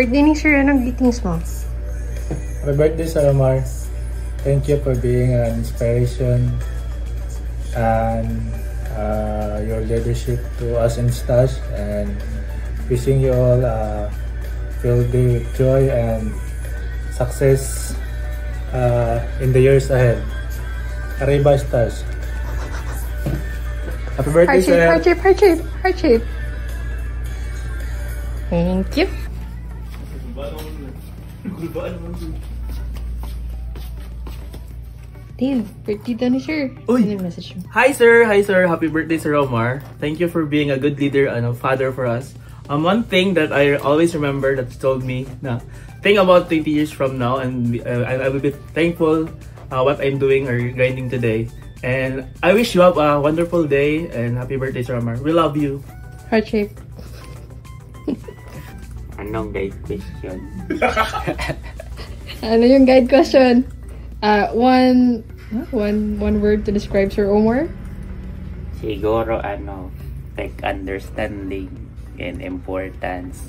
birthday ni Sir. Anong greetings mo? Happy birthday, Sir Omar. Thank you for being an inspiration and your leadership to us in Stash, and wishing you all a filled day with joy and success in the years ahead. Arriba, Stash. Happy birthday, sir. Heart shape. Thank you. Dave, birthday daw ni Sir. Uy! Ano yung message mo? Hi sir! Happy birthday, Sir Omar. Thank you for being a good leader and a father for us. One thing that I always remember that you told me na think about 20 years from now, and I will be thankful what I'm doing or grinding today. And I wish you have a wonderful day and happy birthday, Sir Omar. We love you. Heart shape. Anong guide question? Ano yung guide question? One word to describe Sir Omar? Siguro take understanding and importance,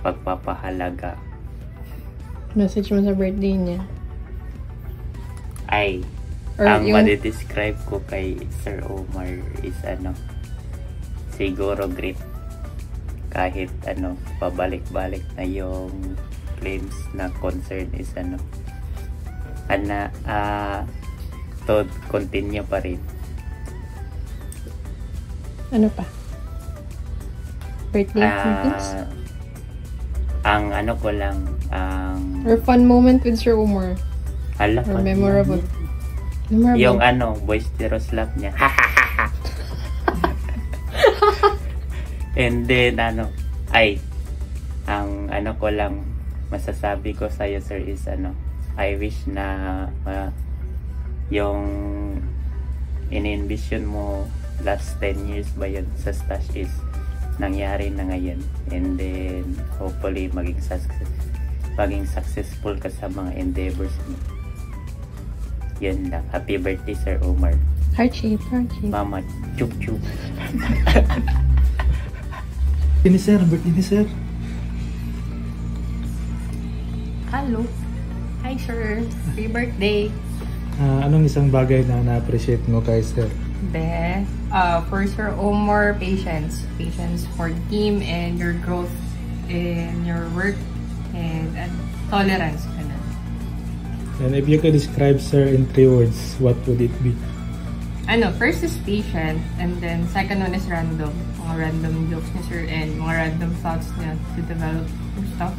pagpapahalaga. Message mo sa birthday niya? Ang madi-describe ko kay Sir Omar is siguro great. Kahit pabalik-balik na yung claims na concern is to continue pa rin. Ano pa? Birthday greetings? Ang ko lang, or fun moment with Sir Omar? Or memorable? Yung boisterous laugh niya. And then ang ko lang masasabi ko sa'yo, sir, is I wish na yung in-envision mo last 10 years ba yun sa Stash is nangyari na ngayon. And then hopefully maging successful ka sa mga endeavors mo. Yan lang. Happy birthday, Sir Omar. Heart shape. Mama, chup. Ini sir, birthday ni sir. Hello. Hi, Sir. Happy birthday. Anong isang bagay na na-appreciate mo kay sir? For Sir Omar, patience. Patience for the team and your growth in your work and tolerance. And if you could describe sir in 3 words, what would it be? First is patient, and then second one is random. Mga random jokes ni Sir and mga random thoughts niya to develop stuff,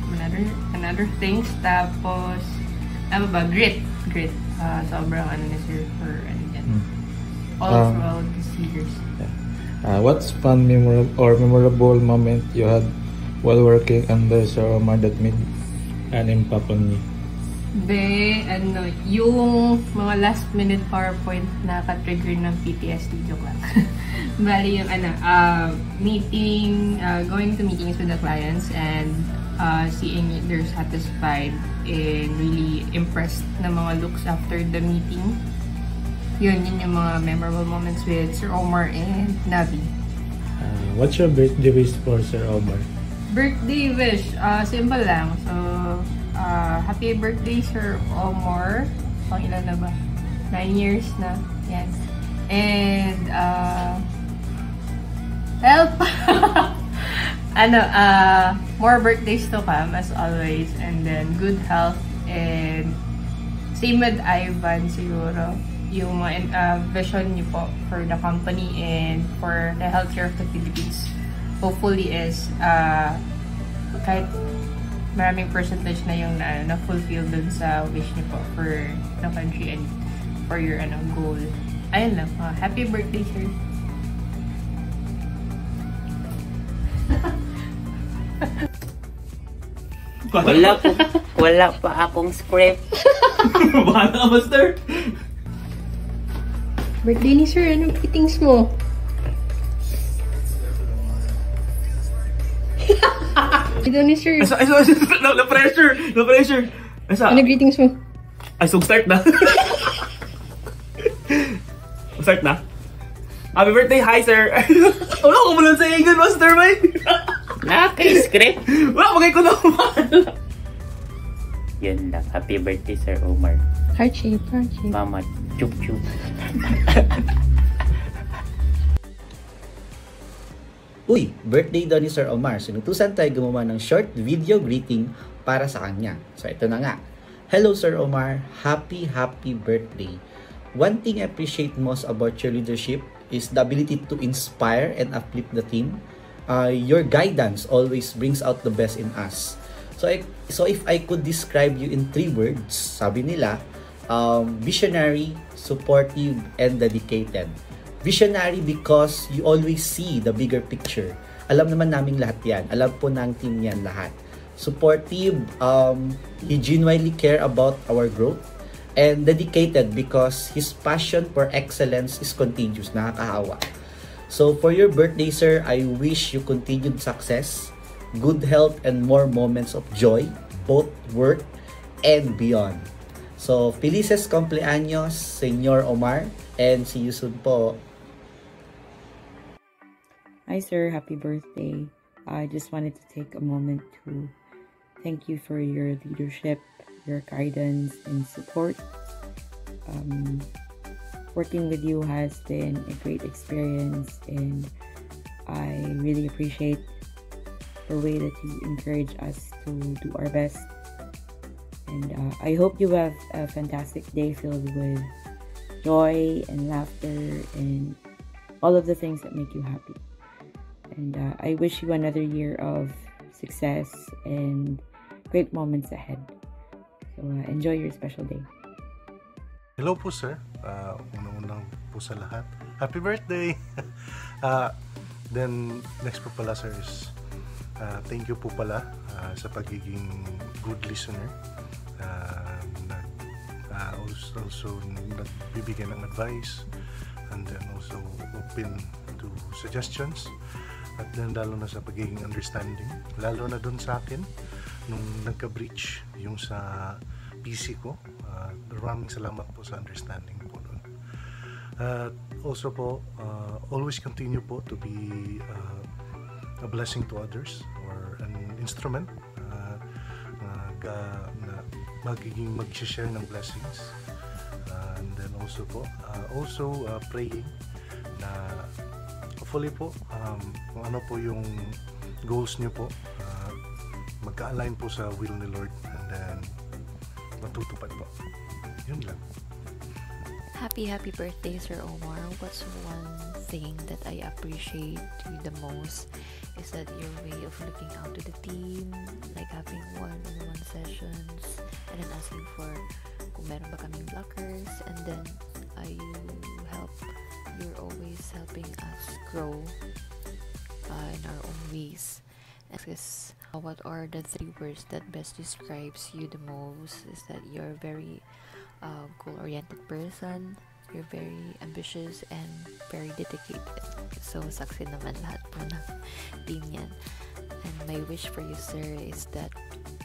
another things. Tapos, grit. Sobrang ni Sir for all throughout these years. What's fun, memorable moment you had while working under Sir Omar that made an impact on you? Yung mga last minute PowerPoint na ka-trigger ng PTSD, joke lang. Bali yung meeting, going to meetings with the clients and seeing they're satisfied and really impressed na mga looks after the meeting. Yun yung mga memorable moments with Sir Omar and Navi. What's your birthday wish for Sir Omar? Birthday wish? Simple lang. So, happy birthday, Sir Omar. Ilan na ba? 9 years na. Yan. And, help! More birthdays to come as always. And then, good health. And, same with Ivan siguro. Yung vision niyo po for the company and for the healthcare of the Philippines. Hopefully is, kahit maraming percentage na yung na-fulfill dun sa wish niyo po for the country and for your goal. Ayun lang. Happy birthday, sir. Wala pa akong script. Bahala ka, Master. Birthday ni Sir, anong greetings mo? Ito ni Sir. No pressure. Ano greetings mo? Start na. Start na. Happy birthday, hi sir. Wala ko muna sa ingan, Master Mike. Naka-script. Wala, magay ko naman. Yun lang. Happy birthday, Sir Omar. Heart shape, heart shape. Mama, chup chup. Uy, birthday daw ni Sir Omar. Sinutusan tayo gumawa ng short video greeting para sa kanya. So ito na nga. Hello Sir Omar, happy birthday. One thing I appreciate most about your leadership is the ability to inspire and uplift the team. Your guidance always brings out the best in us. So if I could describe you in 3 words, sabi nila, visionary, supportive, and dedicated. Visionary because you always see the bigger picture. Alam naman namin lahat yan. Alam po ng team yan lahat. Supportive, he genuinely care about our growth. And dedicated because his passion for excellence is contagious. Nakakahawa. So for your birthday, sir, I wish you continued success, good health, and more moments of joy, both work and beyond. So, felices cumpleaños, Senyor Omar, and see you soon po. Hi sir, happy birthday. I just wanted to take a moment to thank you for your leadership, your guidance, and support. Working with you has been a great experience, and I really appreciate the way that you encourage us to do our best. And I hope you have a fantastic day filled with joy and laughter and all of the things that make you happy. And I wish you another year of success and great moments ahead. So enjoy your special day. Hello po sir, unang-unang po sa lahat. Happy birthday! Then next po pala sir is thank you po pala sa pagiging good listener. Also nagbibigay ng advice, and then also open to suggestions, at then lalo na sa pagiging understanding, lalo na dun sa akin nung nagka-breach yung sa PC ko. Maraming salamat po sa understanding po dun. Also po, always continue po to be a blessing to others, or an instrument na magiging mag-share ng blessings. And then also po, praying na hopefully po, kung ano po yung goals niyo po, magka-align po sa will ni Lord, and then matutupad po. Yun lang. Happy birthday, Sir Omar. What's one thing that I appreciate you the most is that your way of looking out to the team, like having one-on-one sessions, and then asking for kung meron ba kaming blockers, and then you're always helping us grow in our own ways. Because what are the 3 words that best describes you the most is that you're very goal-oriented person, you're very ambitious and very dedicated. So succeed naman lahat po ng team yan. And my wish for you, sir, is that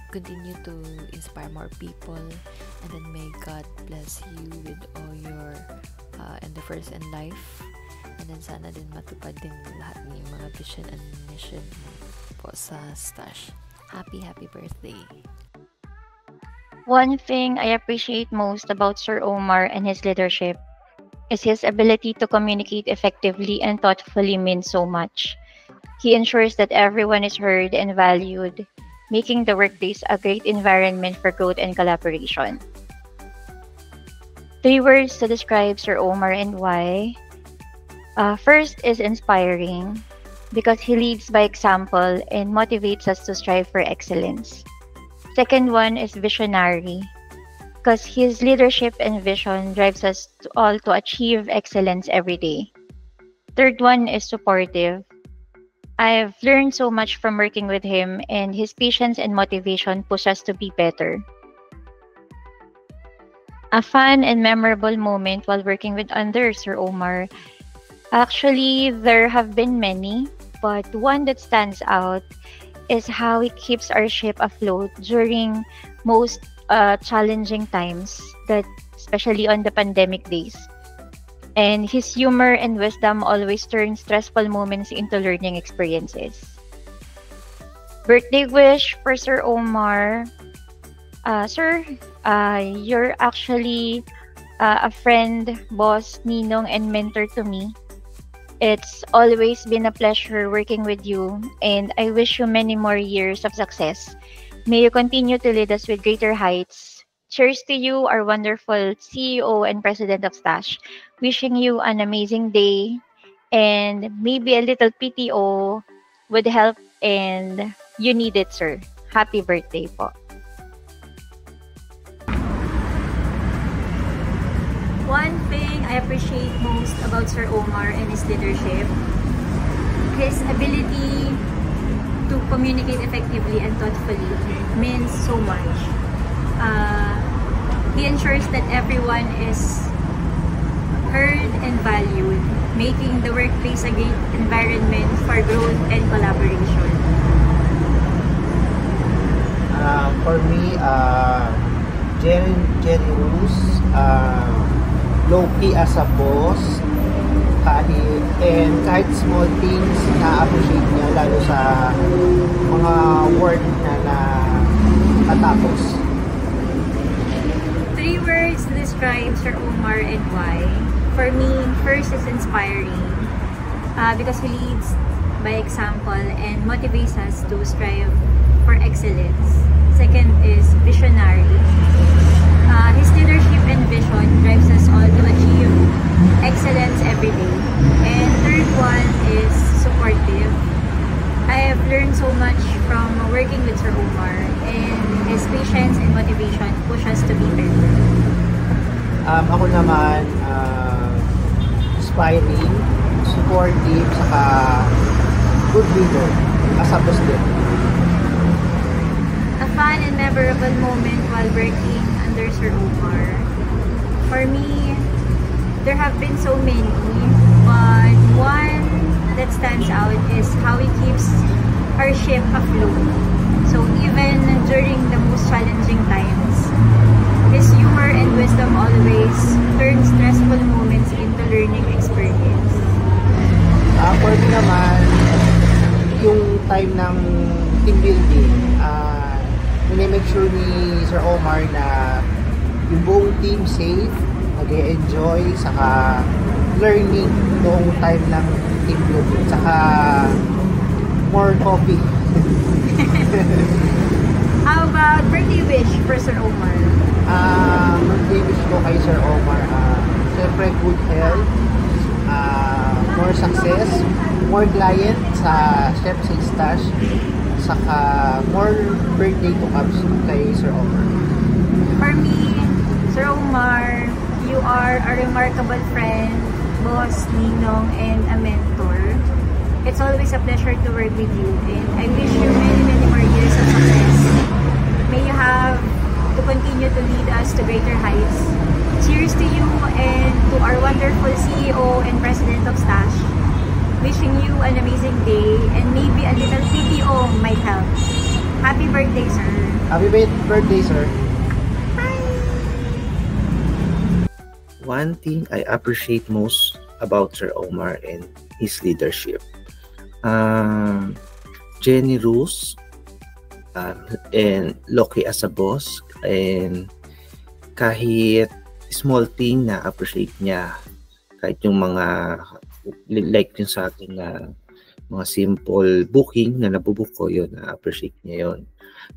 continue to inspire more people, and then may God bless you with all your endeavors in life, and then sana din matupad din lahat ng mga vision and mission po sa Stash. Happy birthday! One thing I appreciate most about Sir Omar and his leadership is his ability to communicate effectively and thoughtfully means so much. He ensures that everyone is heard and valued, making the workplace a great environment for growth and collaboration. 3 words to describe Sir Omar and why. First is inspiring, because he leads by example and motivates us to strive for excellence. Second one is visionary, because his leadership and vision drives us all to achieve excellence every day. Third one is supportive. I've learned so much from working with him, and his patience and motivation push us to be better. A fun and memorable moment while working with under Sir Omar. Actually, there have been many, but one that stands out is how he keeps our ship afloat during most challenging times, that especially on the pandemic days. And his humor and wisdom always turn stressful moments into learning experiences. Birthday wish for Sir Omar. Sir, you're actually a friend, boss, ninong, and mentor to me. It's always been a pleasure working with you, and I wish you many more years of success. May you continue to lead us with greater heights. Cheers to you, our wonderful CEO and President of Stash. Wishing you an amazing day, and maybe a little PTO would help, and you need it, sir. Happy birthday po. One thing I appreciate most about Sir Omar and his leadership, his ability to communicate effectively and thoughtfully means so much. He ensures that everyone is heard and valued, making the workplace a great environment for growth and collaboration. For me, Jerry Roos, low-key as a boss, kahit small things na appreciate niya, lalo sa mga work na nakatapos. 3 words to describe Sir Omar and why. For me, first is inspiring because he leads by example and motivates us to strive for excellence. Second is visionary. His leadership and vision drives us all to achieve excellence every day. And third one is supportive. I have learned so much from working with Sir Omar, and his patience and motivation push us to be better. Ako naman, inspiring, supportive, saka good leader, as a boss din. A fun and memorable moment while working under Sir Omar. For me, there have been so many, but one that stands out is how he keeps our ship afloat. So even during the most challenging times, his humor and wisdom always turn stressful moments into learning experience. For me naman, yung time ng team building, make sure ni Sir Omar na yung buong team safe, nag-enjoy, saka learning noong time ng team building, saka more coffee. How about birthday wish for Sir Omar? Birthday wish ko kay Sir Omar, siyempre good health, more success, more client sa Chef sa Stash, saka more birthday to come kay Sir Omar. For me, Sir Omar, you are a remarkable friend, boss, ninong, and a mentor. It's always a pleasure to work with you, and I wish you many, many more years of success. May you have to continue to lead us to greater heights. Cheers to you and to our wonderful CEO and President of Stash. Wishing you an amazing day, and maybe a little PTO might help. Happy birthday, sir. Happy birthday, sir. One thing I appreciate most about Sir Omar and his leadership, generous and lucky as a boss, and kahit small thing na appreciate niya, kahit yung mga like yung sa akin na mga simple booking na nabubook ko, yun, na-appreciate niya yun.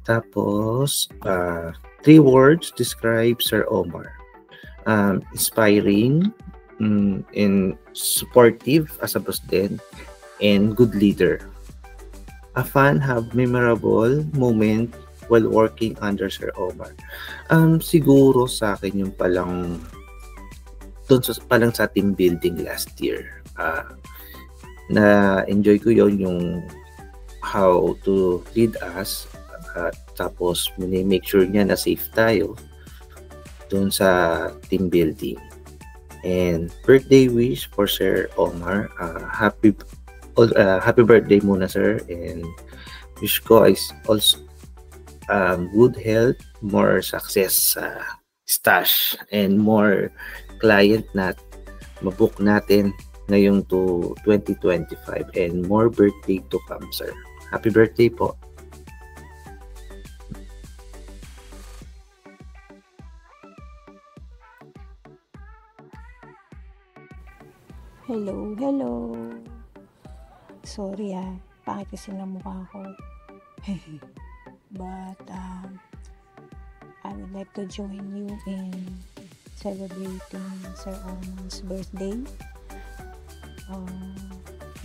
Tapos, 3 words describe Sir Omar. Inspiring, and supportive as a boss din, and good leader. A fun, have memorable moment while working under Sir Omar. Siguro sa akin yung palang sa team building last year. Na-enjoy ko yon, yung how to lead us, tapos make sure niya na safe tayo dun sa team building. And birthday wish for Sir Omar, happy birthday muna, sir, and wish ko is also good health, more success sa Stash, and more client na mabook natin ngayong to 2025, and more birthday to come, sir. Happy birthday po. Hello. Sorry pangit kasi na mukha ko. But I would like to join you in celebrating Sir Omar's birthday.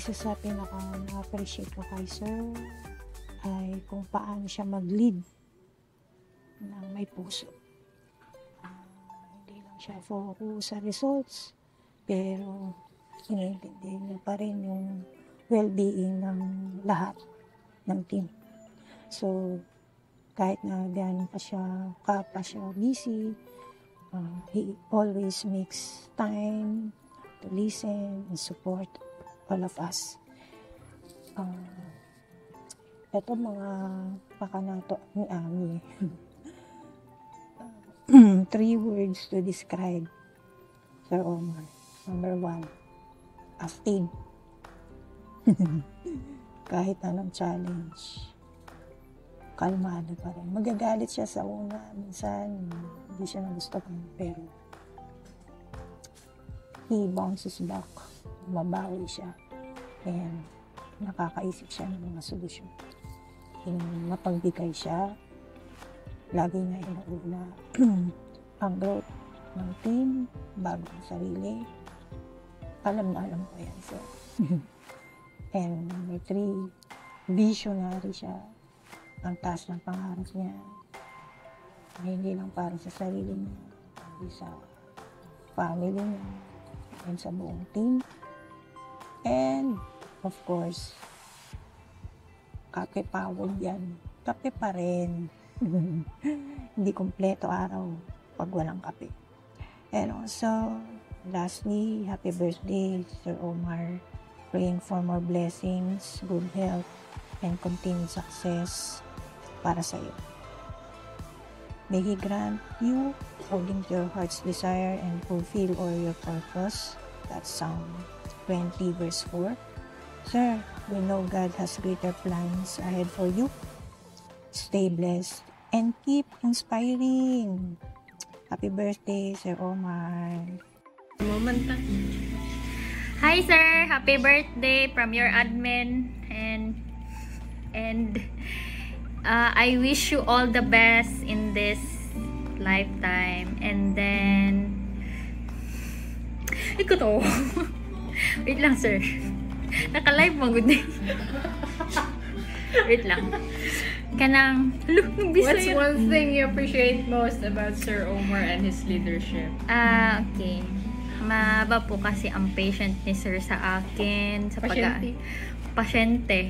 Isa sa pinaka-na-appreciate ko kay Sir ay kung paano siya mag-lead ng may puso. Hindi lang siya focus sa results, pero iniintindi niya pa rin yung well-being ng lahat ng team. So, kahit na gano'n pa siya busy, he always makes time to listen and support all of us. Ito mga pakanato ni Ami. 3 words to describe Sir Omar. Number 1, astig. Kahit anong challenge, kalmado pa rin. Magagalit siya sa una, minsan hindi siya nagustuhan, pero he bounces back, mabawi siya, and nakakaisip siya ng mga solusyon. Mapagbigay siya, lagi na inauna ang growth ng team bago ang sarili. Alam ko yan, sir. And number 3, visionary siya. Ang taas ng pangarap niya, hindi lang para sa sarili niya, hindi sa family niya, and sa buong team. And of course, kape pawag yan. Kape pa rin. Hindi kompleto araw pag walang kape. And also, lastly, happy birthday, Sir Omar. Praying for more blessings, good health, and continued success para sa iyo. May He grant you according to your heart's desire and fulfill all your purpose. That's Psalm 20 verse 4. Sir, we know God has greater plans ahead for you. Stay blessed and keep inspiring. Happy birthday, Sir Omar. Moment. Hi sir, happy birthday from your admin, and I wish you all the best in this lifetime. And then ikaw to. Wait lang sir, naka-live mo good day. Wait lang. What's one thing you appreciate most about Sir Omar and his leadership? Okay. Maba po kasi ang patient ni Sir sa akin. Sa pasyente.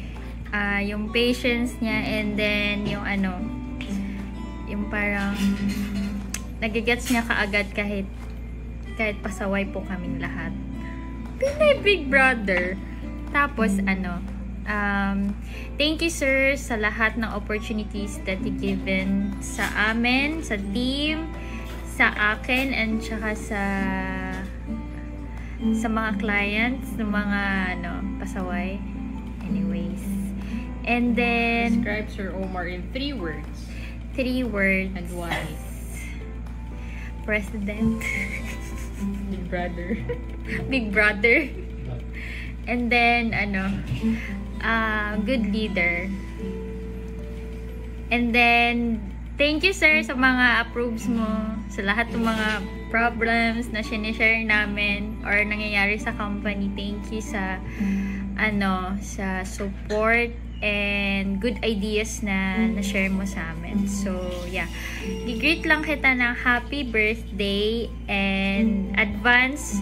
Yung patience niya, and then yung yung parang nagigets niya kaagad kahit pasaway po kaming lahat. Pinay Big Brother. Tapos thank you sir sa lahat ng opportunities that you given sa amin, sa team, sa akin, and tsaka sa mga clients, ng mga pasaway. Anyways. And then describe Sir Omar in 3 words. 3 words. And why? President. Big Brother. Big Brother. And then good leader. And then thank you sir sa mga approves mo, sa lahat ng mga problems na sinishare namin or nangyayari sa company. Thank you sa sa support and good ideas na na-share mo sa amin. So yeah, i-greet lang kita ng happy birthday and advance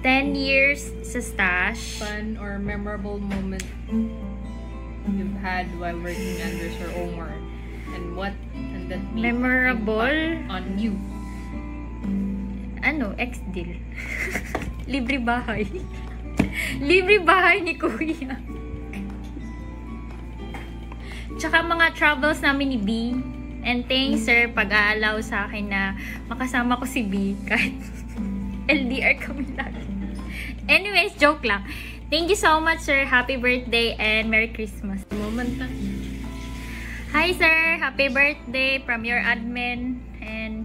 10 years sa Stash. Fun or memorable moment you've had while working under Sir Omar, and that made memorable on you? Ex-deal. Libre bahay. Libre bahay ni Kuya. Tsaka mga travels namin ni B. And thanks sir pag-aalaw sa akin na makasama ko si B kahit LDR kami lagi. Anyways, joke lang. Thank you so much sir. Happy birthday and Merry Christmas. Moment. Hi sir, happy birthday from your admin, and